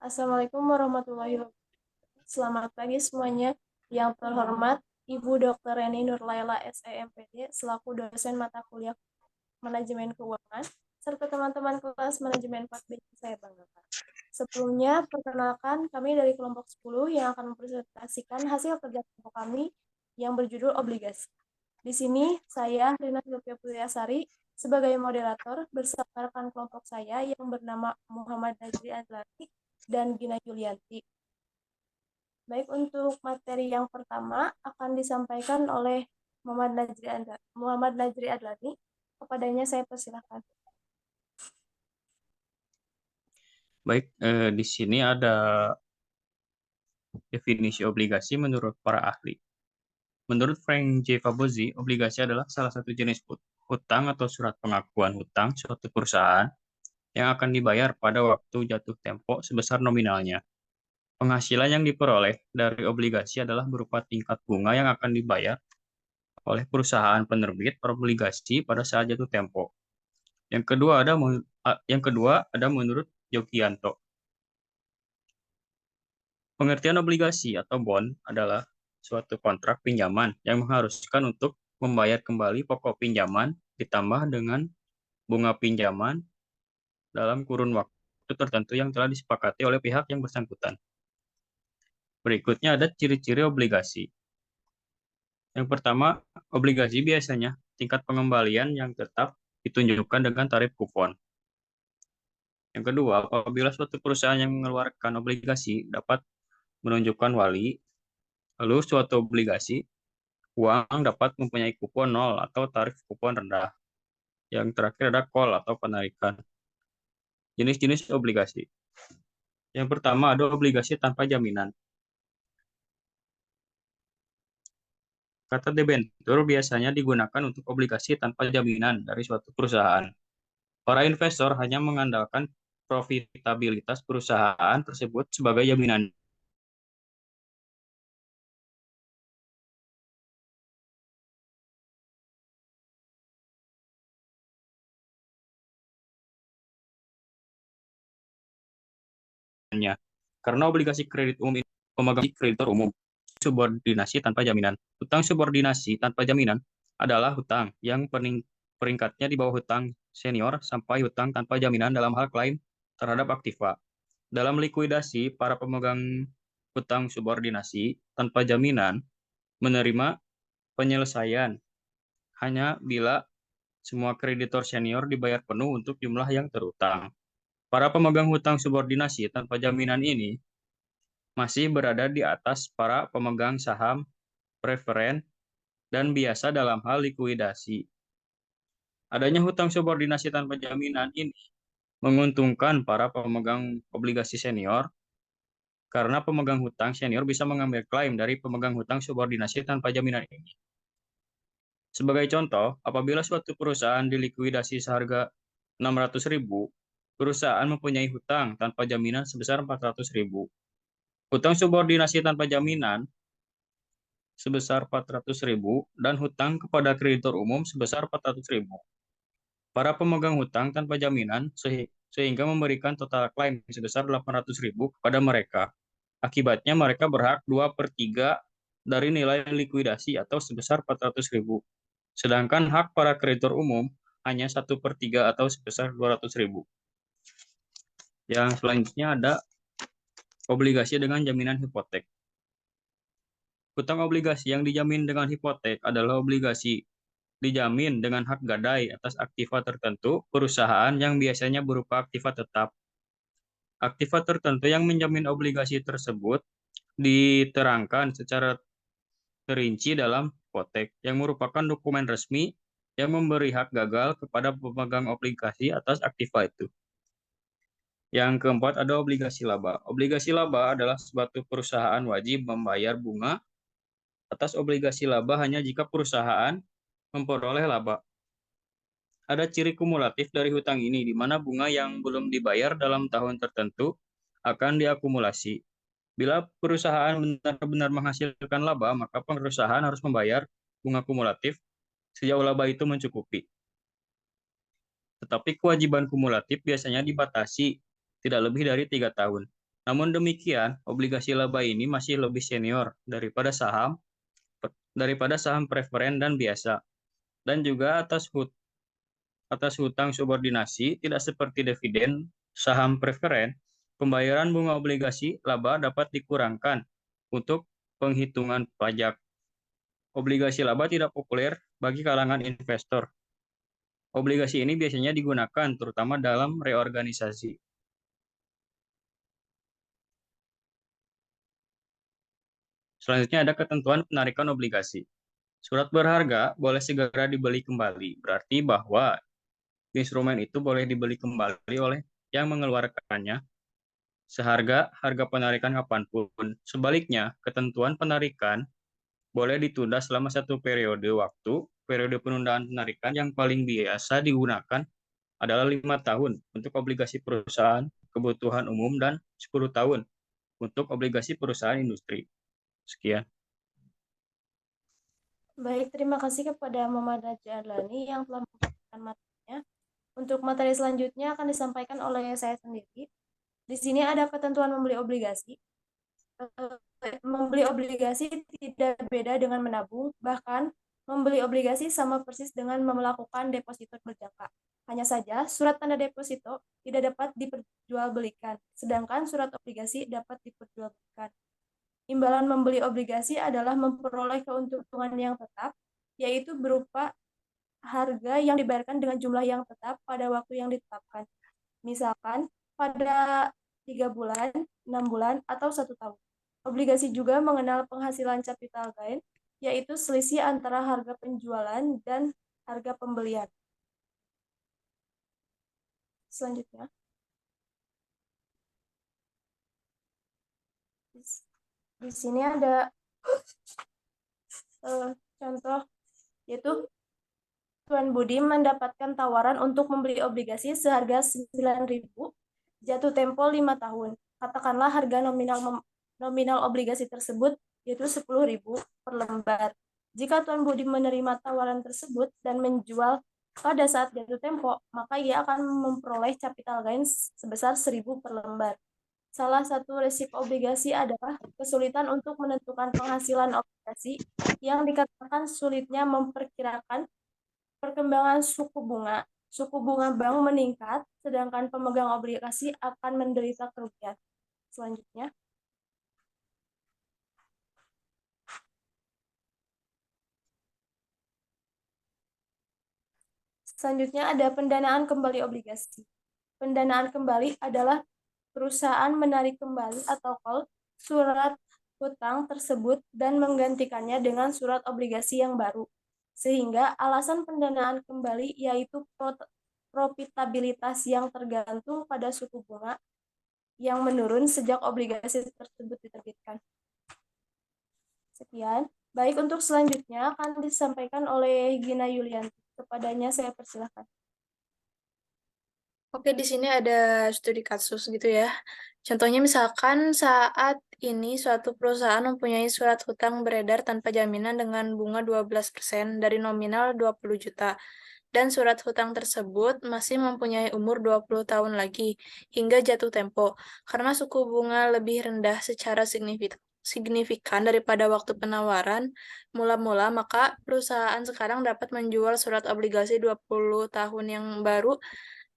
Assalamualaikum warahmatullahi wabarakatuh. Selamat pagi semuanya. Yang terhormat Ibu Dr. Reni Nurlaila SEMPD selaku dosen mata kuliah Manajemen Keuangan serta teman-teman kelas Manajemen 4B yang saya banggakan. Sebelumnya, perkenalkan kami dari kelompok 10 yang akan mempresentasikan hasil kerja kelompok kami yang berjudul obligasi. Di sini saya Rina Sylvia Putriasari sebagai moderator bersama rekan kelompok saya yang bernama Muhammad Najri Adlani dan Gina Yulianti. Baik, untuk materi yang pertama akan disampaikan oleh Muhammad Najri Adlani. Kepadanya saya persilahkan. Baik, di sini ada definisi obligasi menurut para ahli. Menurut Frank J. Fabozzi, obligasi adalah salah satu jenis hutang atau surat pengakuan hutang suatu perusahaan yang akan dibayar pada waktu jatuh tempo sebesar nominalnya. Penghasilan yang diperoleh dari obligasi adalah berupa tingkat bunga yang akan dibayar oleh perusahaan penerbit obligasi pada saat jatuh tempo. Yang kedua ada menurut Yogianto. Pengertian obligasi atau bond adalah suatu kontrak pinjaman yang mengharuskan untuk membayar kembali pokok pinjaman ditambah dengan bunga pinjaman dalam kurun waktu tertentu yang telah disepakati oleh pihak yang bersangkutan. Berikutnya ada ciri-ciri obligasi. Yang pertama, obligasi biasanya tingkat pengembalian yang tetap ditunjukkan dengan tarif kupon. Yang kedua, apabila suatu perusahaan yang mengeluarkan obligasi dapat menunjukkan wali, lalu suatu obligasi uang dapat mempunyai kupon nol atau tarif kupon rendah. Yang terakhir ada call atau penarikan. Jenis-jenis obligasi. Yang pertama ada obligasi tanpa jaminan. Kata debentur biasanya digunakan untuk obligasi tanpa jaminan dari suatu perusahaan. Para investor hanya mengandalkan profitabilitas perusahaan tersebut sebagai jaminan. Karena obligasi kredit umum ini pemegang kreditor umum, subordinasi tanpa jaminan. Hutang subordinasi tanpa jaminan adalah hutang yang peringkatnya di bawah hutang senior sampai hutang tanpa jaminan dalam hal klaim terhadap aktiva. Dalam likuidasi, para pemegang hutang subordinasi tanpa jaminan menerima penyelesaian hanya bila semua kreditor senior dibayar penuh untuk jumlah yang terutang. Para pemegang hutang subordinasi tanpa jaminan ini masih berada di atas para pemegang saham preferen dan biasa dalam hal likuidasi. Adanya hutang subordinasi tanpa jaminan ini menguntungkan para pemegang obligasi senior karena pemegang hutang senior bisa mengambil klaim dari pemegang hutang subordinasi tanpa jaminan ini. Sebagai contoh, apabila suatu perusahaan dilikuidasi seharga 600.000, perusahaan mempunyai hutang tanpa jaminan sebesar 400.000. Hutang subordinasi tanpa jaminan sebesar 400.000 dan hutang kepada kreditor umum sebesar 400.000. Para pemegang hutang tanpa jaminan sehingga memberikan total klaim sebesar 800.000 kepada mereka. Akibatnya mereka berhak 2/3 dari nilai likuidasi atau sebesar 400.000. Sedangkan hak para kreditor umum hanya 1/3 atau sebesar 200.000. Yang selanjutnya ada obligasi dengan jaminan hipotek. Hutang obligasi yang dijamin dengan hipotek adalah obligasi dijamin dengan hak gadai atas aktiva tertentu perusahaan yang biasanya berupa aktiva tetap. Aktiva tertentu yang menjamin obligasi tersebut diterangkan secara terinci dalam hipotek, yang merupakan dokumen resmi yang memberi hak gagal kepada pemegang obligasi atas aktiva itu. Yang keempat ada obligasi laba. Obligasi laba adalah suatu perusahaan wajib membayar bunga atas obligasi laba hanya jika perusahaan memperoleh laba. Ada ciri kumulatif dari hutang ini, di mana bunga yang belum dibayar dalam tahun tertentu akan diakumulasi. Bila perusahaan benar-benar menghasilkan laba, maka perusahaan harus membayar bunga kumulatif sejauh laba itu mencukupi. Tetapi kewajiban kumulatif biasanya dibatasi tidak lebih dari 3 tahun. Namun demikian, obligasi laba ini masih lebih senior daripada saham preferen dan biasa. Dan juga atas hutang subordinasi tidak seperti dividen saham preferen, pembayaran bunga obligasi laba dapat dikurangkan untuk penghitungan pajak. Obligasi laba tidak populer bagi kalangan investor. Obligasi ini biasanya digunakan terutama dalam reorganisasi. Selanjutnya ada ketentuan penarikan obligasi. Surat berharga boleh segera dibeli kembali, berarti bahwa instrumen itu boleh dibeli kembali oleh yang mengeluarkannya seharga harga penarikan kapanpun. Sebaliknya, ketentuan penarikan boleh ditunda selama satu periode waktu. Periode penundaan penarikan yang paling biasa digunakan adalah 5 tahun untuk obligasi perusahaan kebutuhan umum dan 10 tahun untuk obligasi perusahaan industri. Sekian. Baik, terima kasih kepada Muhammad Raja Adlani yang telah membacakan materinya. Untuk materi selanjutnya akan disampaikan oleh saya sendiri. Di sini ada ketentuan membeli obligasi. Membeli obligasi tidak beda dengan menabung, bahkan membeli obligasi sama persis dengan melakukan deposito berjangka. Hanya saja, surat tanda deposito tidak dapat diperjualbelikan, sedangkan surat obligasi dapat diperjualbelikan. Imbalan membeli obligasi adalah memperoleh keuntungan yang tetap, yaitu berupa harga yang dibayarkan dengan jumlah yang tetap pada waktu yang ditetapkan. Misalkan pada 3 bulan, 6 bulan, atau 1 tahun. Obligasi juga mengenal penghasilan capital gain, yaitu selisih antara harga penjualan dan harga pembelian. Selanjutnya, di sini ada contoh, yaitu Tuan Budi mendapatkan tawaran untuk membeli obligasi seharga 9.000, jatuh tempo 5 tahun. Katakanlah harga nominal obligasi tersebut yaitu 10.000 per lembar. Jika Tuan Budi menerima tawaran tersebut dan menjual pada saat jatuh tempo, maka ia akan memperoleh capital gain sebesar 1.000 per lembar. Salah satu risiko obligasi adalah kesulitan untuk menentukan penghasilan obligasi yang dikatakan sulitnya memperkirakan perkembangan suku bunga. Suku bunga bank meningkat, sedangkan pemegang obligasi akan menderita kerugian. Selanjutnya, ada pendanaan kembali obligasi. Pendanaan kembali adalah perusahaan menarik kembali atau call surat hutang tersebut dan menggantikannya dengan surat obligasi yang baru. Sehingga alasan pendanaan kembali yaitu profitabilitas yang tergantung pada suku bunga yang menurun sejak obligasi tersebut diterbitkan. Sekian. Baik, untuk selanjutnya akan disampaikan oleh Gina Yulianti. Kepadanya saya persilahkan. Oke, di sini ada studi kasus gitu ya. Contohnya misalkan saat ini suatu perusahaan mempunyai surat hutang beredar tanpa jaminan dengan bunga 12% dari nominal 20 juta. Dan surat hutang tersebut masih mempunyai umur 20 tahun lagi hingga jatuh tempo. Karena suku bunga lebih rendah secara signifikan daripada waktu penawaran mula-mula, maka perusahaan sekarang dapat menjual surat obligasi 20 tahun yang baru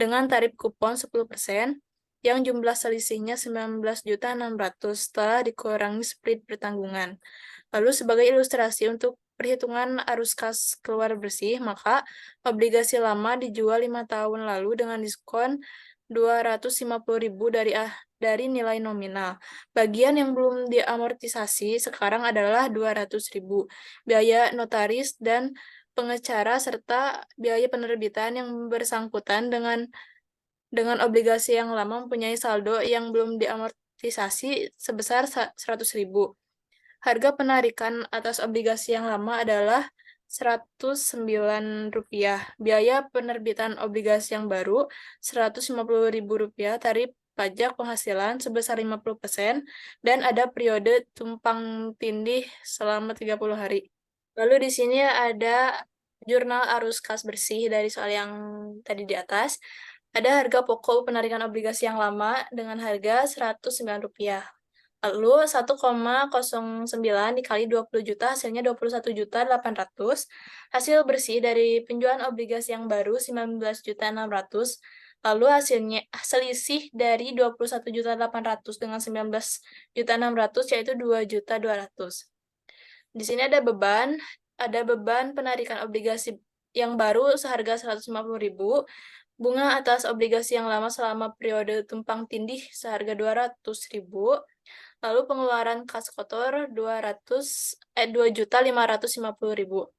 dengan tarif kupon 10% yang jumlah selisihnya 19.600.000 setelah dikurangi split pertanggungan. Lalu sebagai ilustrasi untuk perhitungan arus kas keluar bersih, maka obligasi lama dijual 5 tahun lalu dengan diskon 250.000 dari nilai nominal. Bagian yang belum diamortisasi sekarang adalah 200.000, biaya notaris dan pengecara serta biaya penerbitan yang bersangkutan dengan obligasi yang lama mempunyai saldo yang belum diamortisasi sebesar 100.000. Harga penarikan atas obligasi yang lama adalah Rp109. Biaya penerbitan obligasi yang baru Rp150.000, tarif pajak penghasilan sebesar 50%, dan ada periode tumpang tindih selama 30 hari. Lalu di sini ada jurnal arus kas bersih dari soal yang tadi di atas. Ada harga pokok penarikan obligasi yang lama dengan harga Rp109. Lalu 1,09 dikali 20 juta hasilnya 21.800.000. Hasil bersih dari penjualan obligasi yang baru 19.600.000. Lalu hasilnya selisih dari 21.800.000 dengan 19.600.000 yaitu 2.200.000. Di sini ada beban penarikan obligasi yang baru seharga 150.000, bunga atas obligasi yang lama selama periode tumpang tindih seharga 200.000, lalu pengeluaran kas kotor 2.550.000.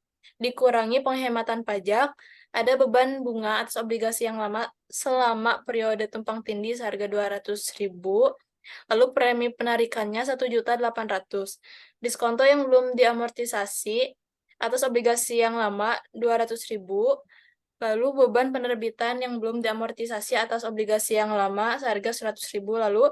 Dikurangi penghematan pajak, ada beban bunga atas obligasi yang lama selama periode tumpang tindih seharga 200.000, lalu premi penarikannya 1.800.000. Diskonto yang belum diamortisasi atas obligasi yang lama 200.000, lalu beban penerbitan yang belum diamortisasi atas obligasi yang lama seharga 100.000, lalu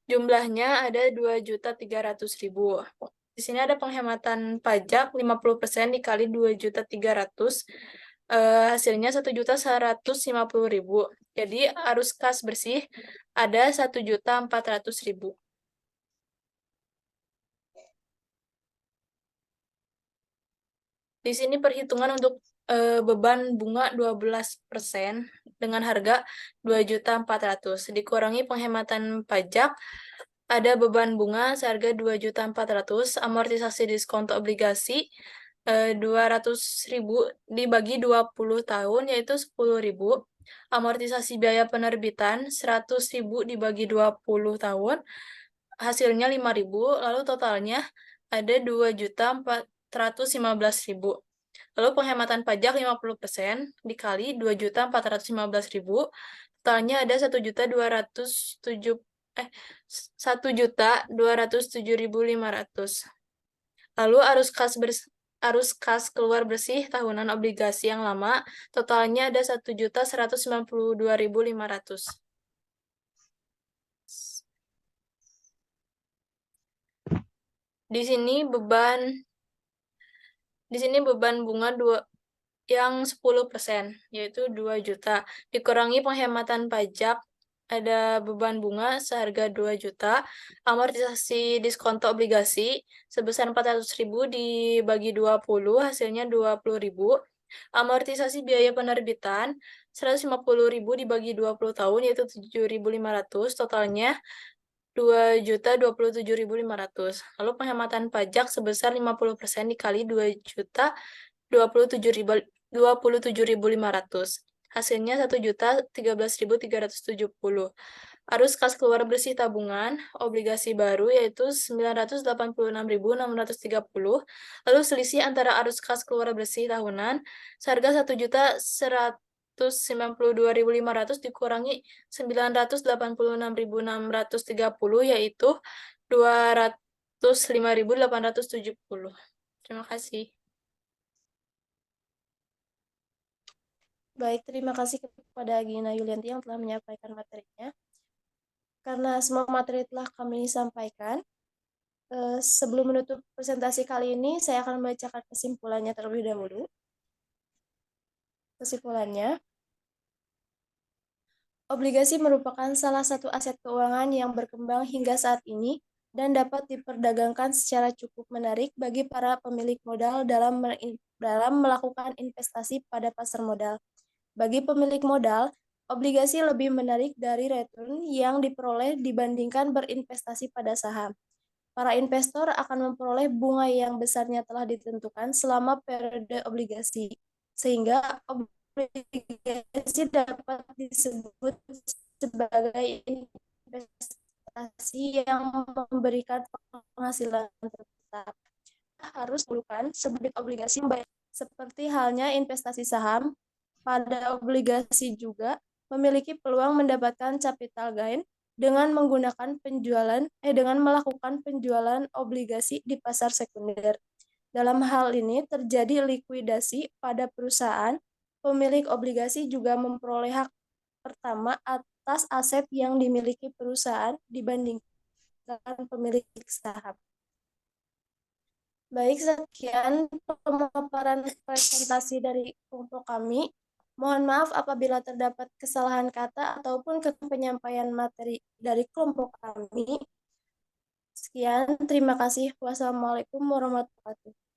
jumlahnya ada 2.300.000. Di sini ada penghematan pajak 50% dikali 2.300.000, hasilnya 1.150.000. Jadi arus kas bersih ada 1.400.000. Di sini perhitungan untuk beban bunga 12% dengan harga 2.400.000. Dikurangi penghematan pajak, ada beban bunga seharga 2.400.000, amortisasi diskonto obligasi 200.000 dibagi 20 tahun yaitu 10.000. Amortisasi biaya penerbitan 100.000 dibagi 20 tahun hasilnya 5.000, lalu totalnya ada 2.415.000. Lalu penghematan pajak 50% dikali 2.415.000, totalnya ada 1.207.500. Lalu arus kas keluar bersih tahunan obligasi yang lama, totalnya ada 1.192.500. Di sini beban bunga yang 10%, yaitu 2 juta. Dikurangi penghematan pajak, ada beban bunga seharga 2 juta, amortisasi diskonto obligasi sebesar 400.000 dibagi 20, hasilnya 20.000. Amortisasi biaya penerbitan 150.000 dibagi 20 tahun, yaitu 7.500, totalnya 2.027.500. Lalu penghematan pajak sebesar 50% dikali 2.027.500. Hasilnya 1.013.370. Arus kas keluar bersih tabungan obligasi baru yaitu 986.630. Lalu selisih antara arus kas keluar bersih tahunan seharga 1.192.500 dikurangi 986.630 yaitu 205.870. Terima kasih. Baik, terima kasih kepada Gina Yulianti yang telah menyampaikan materinya. Karena semua materi telah kami sampaikan, sebelum menutup presentasi kali ini, saya akan membacakan kesimpulannya terlebih dahulu. Kesimpulannya, obligasi merupakan salah satu aset keuangan yang berkembang hingga saat ini dan dapat diperdagangkan secara cukup menarik bagi para pemilik modal dalam melakukan investasi pada pasar modal. Bagi pemilik modal, obligasi lebih menarik dari return yang diperoleh dibandingkan berinvestasi pada saham. Para investor akan memperoleh bunga yang besarnya telah ditentukan selama periode obligasi, sehingga obligasi dapat disebut sebagai investasi yang memberikan penghasilan tetap. Harus bukan sebagai obligasi seperti halnya investasi saham. Pada obligasi juga memiliki peluang mendapatkan capital gain dengan melakukan penjualan obligasi di pasar sekunder. Dalam hal ini terjadi likuidasi pada perusahaan, pemilik obligasi juga memperoleh hak pertama atas aset yang dimiliki perusahaan dibandingkan pemilik saham. Baik, sekian pemaparan presentasi dari kelompok kami. Mohon maaf apabila terdapat kesalahan kata ataupun penyampaian materi dari kelompok kami. Sekian, terima kasih. Wassalamualaikum warahmatullahi wabarakatuh.